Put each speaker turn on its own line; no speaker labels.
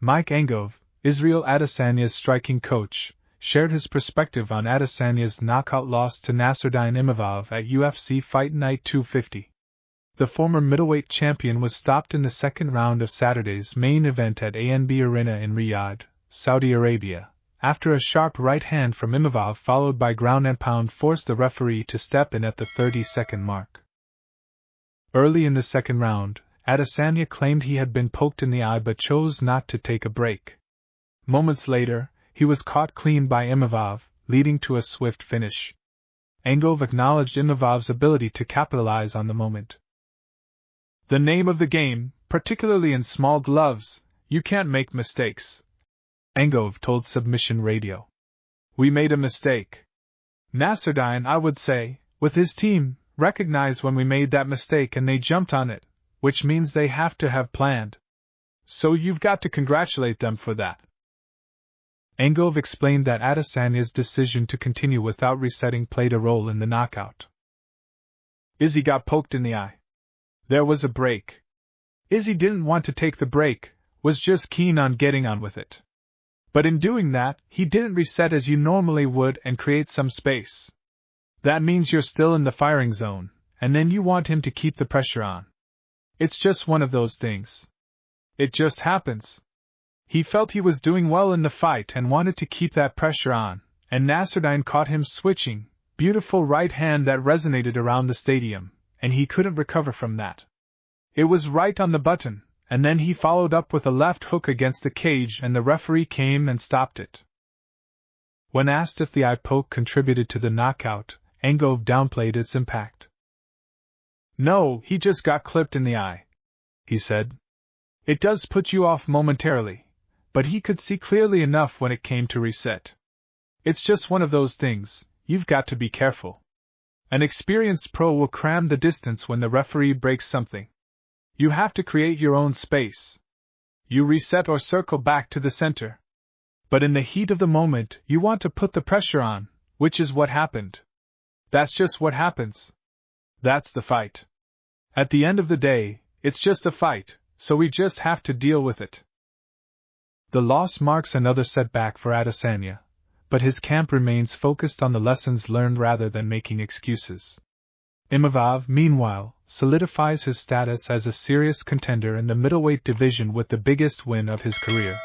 Mike Angove, Israel Adesanya's striking coach, shared his perspective on Adesanya's knockout loss to Nasruddin Imavov at UFC Fight Night 250. The former middleweight champion was stopped in the second round of Saturday's main event at ANB Arena in Riyadh, Saudi Arabia, after a sharp right hand from Imavov followed by ground and pound forced the referee to step in at the 30-second mark. Early in the second round, Adesanya claimed he had been poked in the eye but chose not to take a break. Moments later, he was caught clean by Imavov, leading to a swift finish. Angove acknowledged Imavov's ability to capitalize on the moment. "The name of the game, particularly in small gloves, you can't make mistakes," Angove told Submission Radio. "We made a mistake. Nasruddin, I would say, with his team, recognized when we made that mistake and they jumped on it, which means they have to have planned. So you've got to congratulate them for that." Angove explained that Adesanya's decision to continue without resetting played a role in the knockout. Izzy got poked in the eye. There was a break. Izzy didn't want to take the break, was just keen on getting on with it. But in doing that, he didn't reset as you normally would and create some space. That means you're still in the firing zone, and then you want him to keep the pressure on. It's just one of those things. It just happens. He felt he was doing well in the fight and wanted to keep that pressure on, and Nasruddin caught him switching, beautiful right hand that resonated around the stadium, and he couldn't recover from that. It was right on the button, and then he followed up with a left hook against the cage and the referee came and stopped it. When asked if the eye poke contributed to the knockout, Angove downplayed its impact. "No, he just got clipped in the eye," he said. "It does put you off momentarily, but he could see clearly enough when it came to reset. It's just one of those things, you've got to be careful. An experienced pro will cram the distance when the referee breaks something. You have to create your own space. You reset or circle back to the center. But in the heat of the moment, you want to put the pressure on, which is what happened. That's just what happens. That's the fight. At the end of the day, it's just a fight, so we just have to deal with it." The loss marks another setback for Adesanya, but his camp remains focused on the lessons learned rather than making excuses. Imavov, meanwhile, solidifies his status as a serious contender in the middleweight division with the biggest win of his career.